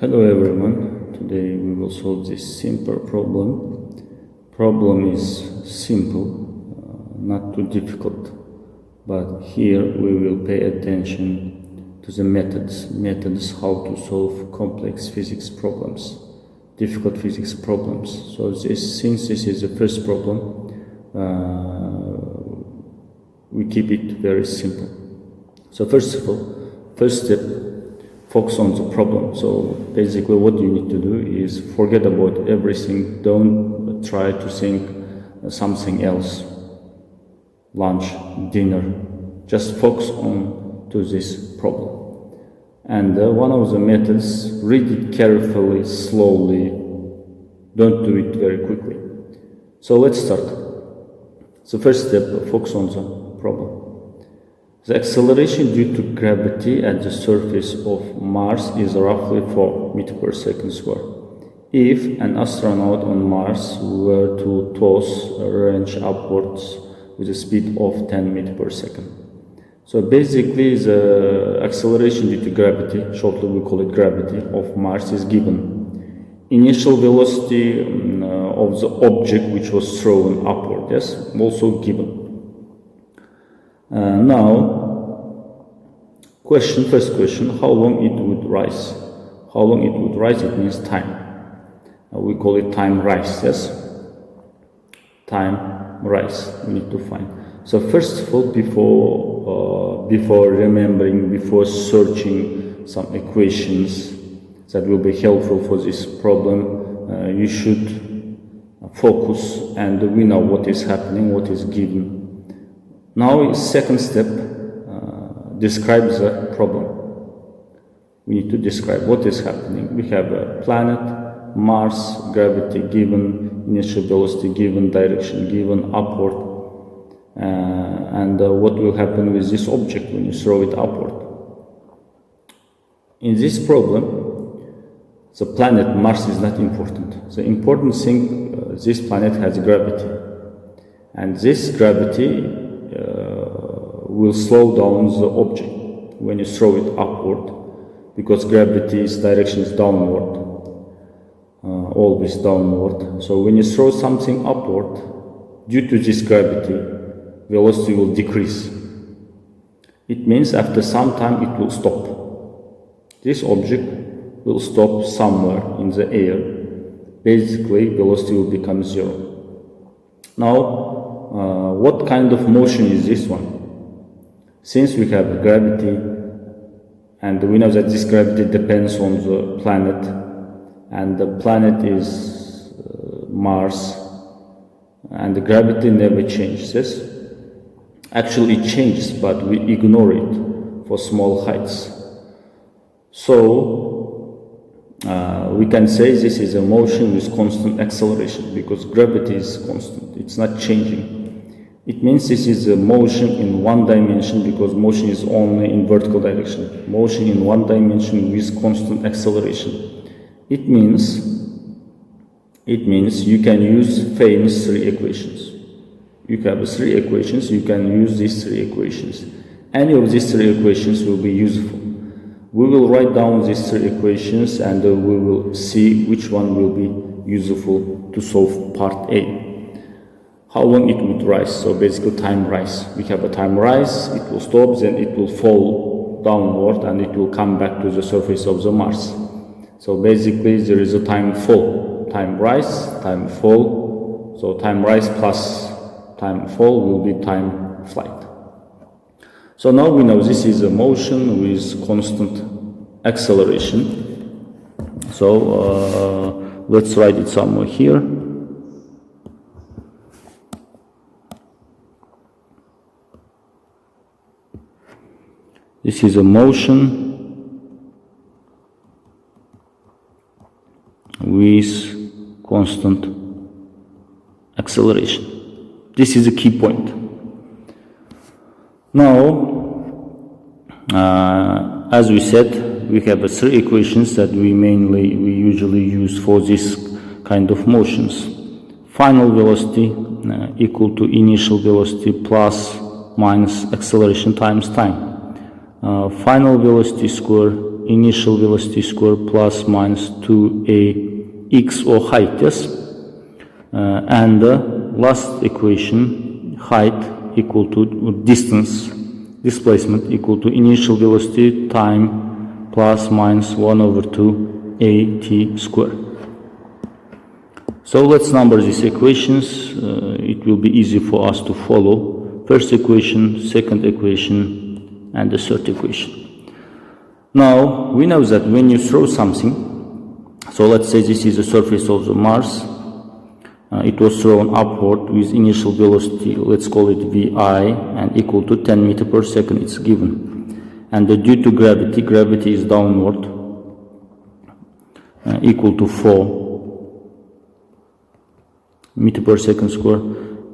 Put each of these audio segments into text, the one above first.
Hello everyone, today we will solve this simple problem. Problem is simple, not too difficult, but here we will pay attention to the methods how to solve complex physics problems, difficult physics problems. So since this is the first problem, we keep it very simple. So first of all, first step, focus on the problem. So basically what you need to do is forget about everything. Don't try to think something else, lunch, dinner. Just focus on to this problem. And one of the methods, read it carefully, slowly. Don't do it very quickly. So let's start. So first step, focus on the problem. The acceleration due to gravity at the surface of Mars is roughly 4 meters per second square. If an astronaut on Mars were to toss a wrench upwards with a speed of 10 meters per second. So basically the acceleration due to gravity, shortly we call it gravity, of Mars is given. Initial velocity of the object which was thrown upward, yes, also given. Now, first question, how long it would rise? How long it would rise, it means time. We call it time rise, yes? Time rise, we need to find. So first of all, before remembering, before searching some equations that will be helpful for this problem, you should focus and we know what is happening, what is given. Now, second step, describe the problem. We need to describe what is happening. We have a planet, Mars, gravity given, initial velocity given, direction given, upward. And what will happen with this object when you throw it upward. In this problem, the planet Mars is not important. The important thing, this planet has gravity. And this gravity will slow down the object when you throw it upward, because gravity's direction is downward, always downward. So when you throw something upward, due to this gravity, velocity will decrease. It means after some time it will stop. This object will stop somewhere in the air. Basically, velocity will become zero. Now, what kind of motion is this one? Since we have gravity, and we know that this gravity depends on the planet, and the planet is Mars, and the gravity never changes. Actually it changes, but we ignore it for small heights. So we can say this is a motion with constant acceleration, because gravity is constant, it's not changing. It means this is a motion in one dimension, because motion is only in vertical direction. Motion in one dimension with constant acceleration. It means you can use famous three equations. You have three equations, you can use these three equations. Any of these three equations will be useful. We will write down these three equations and we will see which one will be useful to solve part A. How long it would rise, so basically time rise. We have a time rise, it will stop, then it will fall downward and it will come back to the surface of the Mars. So basically there is a time fall, time rise, time fall. So time rise plus time fall will be time flight. So now we know this is a motion with constant acceleration. So let's write it somewhere here. This is a motion with constant acceleration. This is a key point. Now, as we said, we have three equations that we usually use for this kind of motions. Final velocity equal to initial velocity plus minus acceleration times time. Final velocity square initial velocity square plus minus 2ax or height, yes? And the last equation, height equal to distance, displacement equal to initial velocity time plus minus 1 over 2 at square. So let's number these equations. It will be easy for us to follow. First equation, second equation, and the third equation. Now, we know that when you throw something, so let's say this is the surface of the Mars, it was thrown upward with initial velocity, let's call it VI, and equal to 10 meters per second, it's given. And due to gravity, gravity is downward, equal to 4 meters per second square.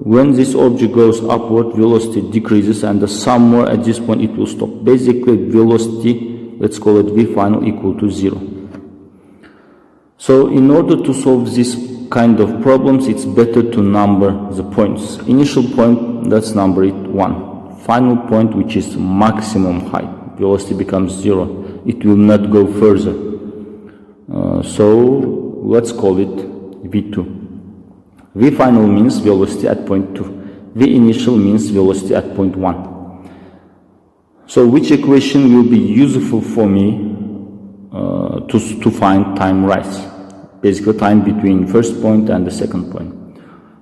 When this object goes upward, velocity decreases, and somewhere at this point it will stop. Basically, velocity, let's call it V final, equal to 0. So in order to solve this kind of problems, it's better to number the points. Initial point, let's number it 1. Final point, which is maximum height, velocity becomes 0. It will not go further. So let's call it V2. V final means velocity at point 2. V initial means velocity at point 1. So which equation will be useful for me to find time rise? Basically time between first point and the second point.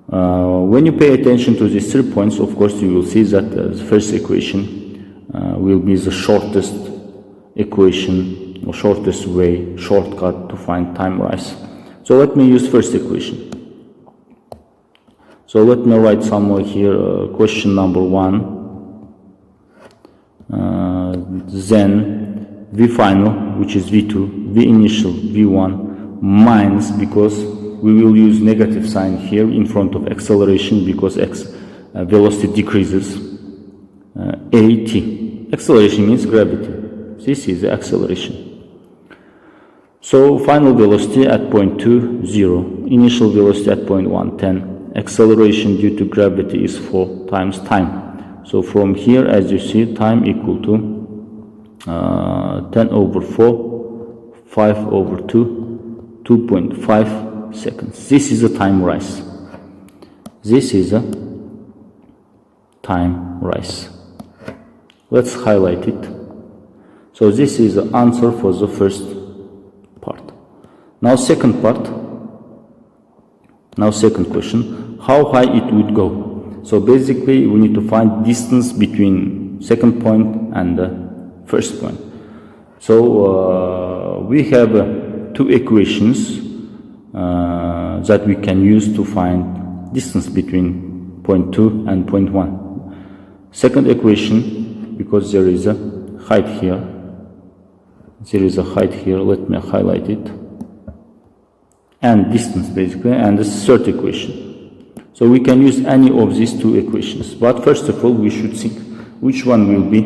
When you pay attention to these 3 points, of course you will see that the first equation will be the shortest equation or shortest way, shortcut to find time rise. So let me use first equation. So let me write somewhere here question number 1, then V final, which is V2, V initial, V1, minus, because we will use negative sign here in front of acceleration because velocity decreases, at. Acceleration means gravity. This is the acceleration. So final velocity at point 2, 0. Initial velocity at point 1, 10. Acceleration due to gravity is 4 times time. So from here, as you see, time equal to 10 over 4, 5 over 2, 2.5 seconds. This is a time rise. This is a time rise. Let's highlight it. So this is the answer for the first part. Now second part. Now second question. How high it would go? So basically we need to find distance between second point and the first point. So we have 2 equations that we can use to find distance between point 2 and point 1. Second equation, because there is a height here, let me highlight it, and distance basically, and the third equation. So we can use any of these 2 equations, but first of all we should think which one will be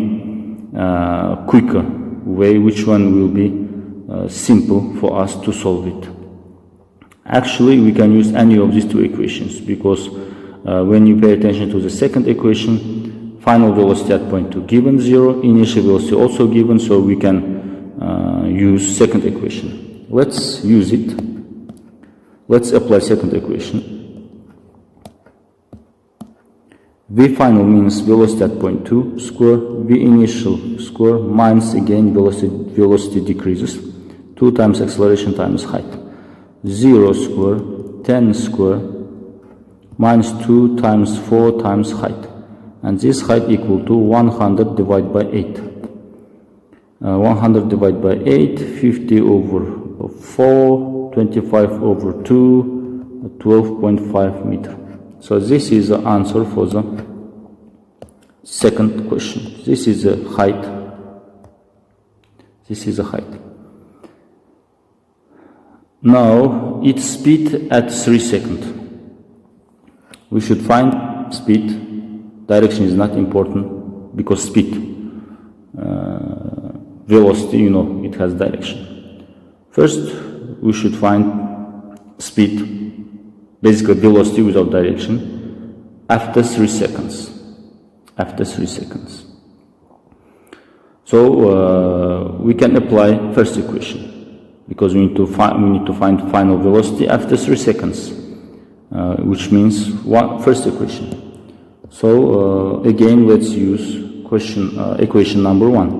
quicker way, which one will be simple for us to solve it. Actually, we can use any of these 2 equations because when you pay attention to the second equation, final velocity at point 2 given 0, initial velocity also given, so we can use second equation. Let's use it. Let's apply second equation. V final means velocity at point 2 square, V initial square minus again velocity decreases, 2 times acceleration times height, 0 square, 10 square, minus 2 times 4 times height, and this height equal to 100 divided by 8. 100 divided by 8, 50 over 4, 25 over 2, 12.5 meter. So this is the answer for the second question. This is the height. This is the height. Now its speed at 3 seconds. We should find speed. Direction is not important because speed, velocity, you know, it has direction. First, we should find speed. Basically velocity without direction after 3 seconds. So we can apply first equation, because we need to find final velocity after 3 seconds, which means first equation. So again, let's use equation number 1.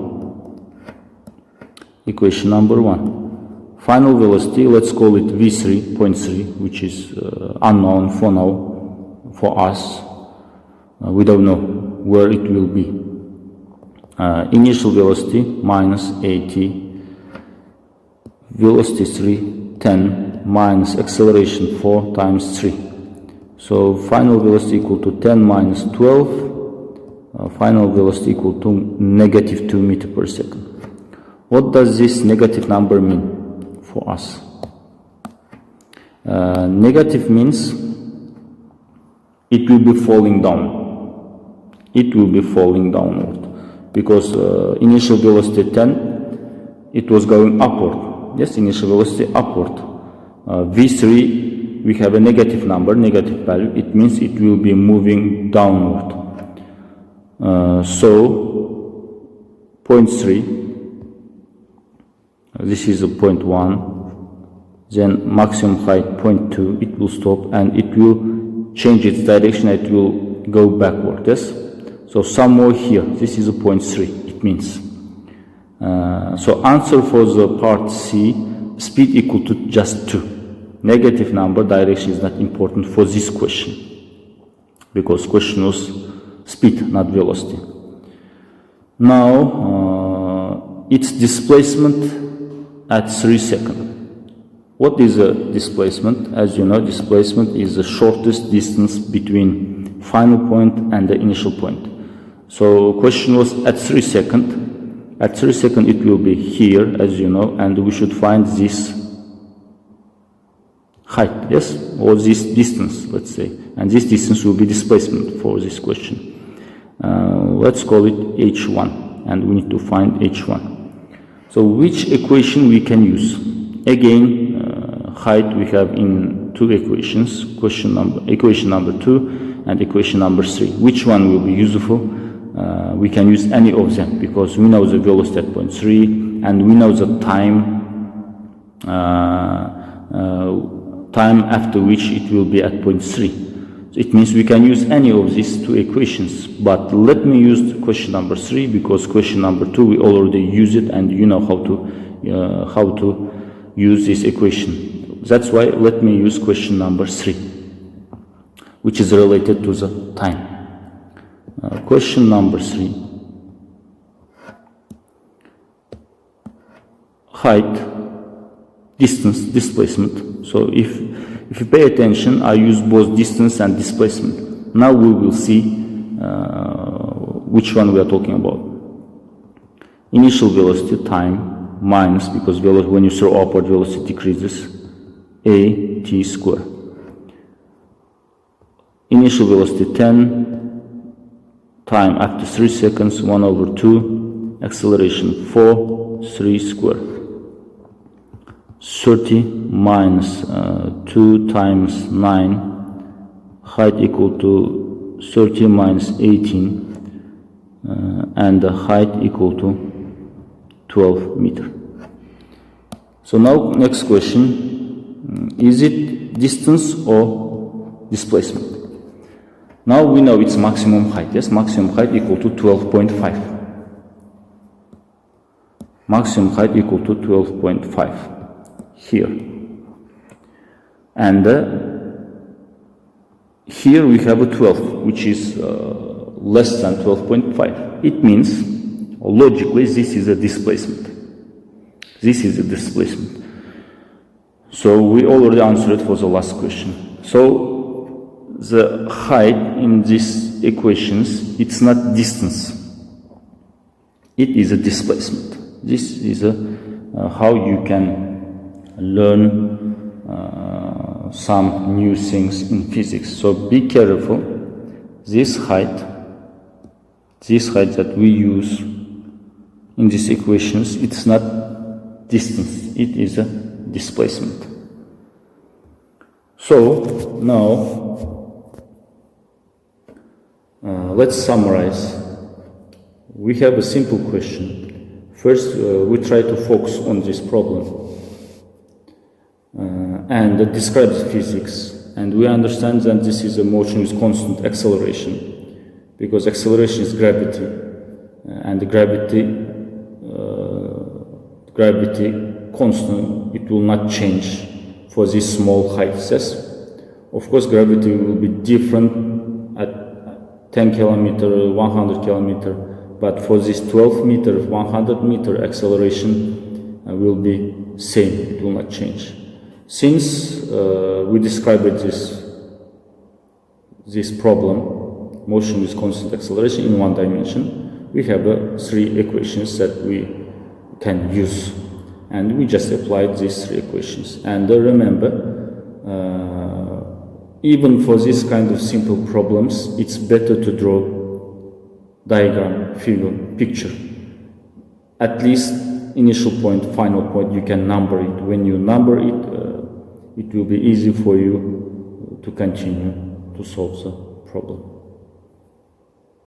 Equation number 1. Final velocity, let's call it v3.3, which is unknown for now, for us. We don't know where it will be. Initial velocity minus 80, velocity 3, 10, minus acceleration 4 times 3. So final velocity equal to 10 minus 12, final velocity equal to negative 2 meters per second. What does this negative number mean for us? Negative means it will be falling down. It will be falling downward. Because initial velocity 10, it was going upward. Yes, initial velocity upward. V3, we have a negative number, negative value. It means it will be moving downward. So, point 3, this is a point 1, then maximum height point 2, it will stop and it will change its direction, it will go backward. Yes? So somewhere here, this is a point 3, it means. So answer for the part C, speed equal to just 2. Negative number, direction is not important for this question, because question was speed, not velocity. Now, its displacement at 3 seconds. What is a displacement? As you know, displacement is the shortest distance between final point and the initial point. So question was at 3 seconds. At 3 seconds it will be here, as you know, and we should find this height, yes, or this distance, let's say. And this distance will be displacement for this question. Let's call it h1, and we need to find h1. So which equation we can use? Again, height we have in 2 equations, equation number 2 and equation number 3. Which one will be useful? We can use any of them, because we know the velocity at point 3 and we know the time after which it will be at point 3. So it means we can use any of these 2 equations, but let me use question number 3, because question number 2 we already use it and you know how to use this equation. That's why let me use question number 3, which is related to the time. Question number 3. Height, distance, displacement. So if you pay attention, I use both distance and displacement. Now we will see which one we are talking about. Initial velocity, time, minus, because when you throw upward, velocity decreases, a t square. Initial velocity 10, time after 3 seconds, 1 over 2, acceleration 4, 3 square. 30 minus 2 times 9, height equal to 30 minus 18, and the height equal to 12 meter. So now next question, is it distance or displacement? Now we know it's maximum height, yes, maximum height equal to 12.5. Maximum height equal to 12.5 here. And here we have a 12, which is less than 12.5. It means, logically, this is a displacement. This is a displacement. So we already answered for the last question. So the height in these equations, it's not distance. It is a displacement. This is how you can learn some new things in physics. So be careful. This height that we use in these equations, it's not distance. It is a displacement. So now let's summarize. We have a simple question. First, we try to focus on this problem and describe the physics. And we understand that this is a motion with constant acceleration, because acceleration is gravity, and the gravity constant, it will not change for these small heights. Of course, gravity will be different at 10 kilometer, 100 kilometer, but for this 12 meter, 100 meter acceleration will be same, it will not change. Since we described this problem, motion with constant acceleration in one dimension, we have three equations that we can use, and we just applied these three equations. And remember, even for this kind of simple problems, it's better to draw diagram, figure, picture. At least initial point, final point, you can number it. When you number it, it will be easy for you to continue to solve the problem.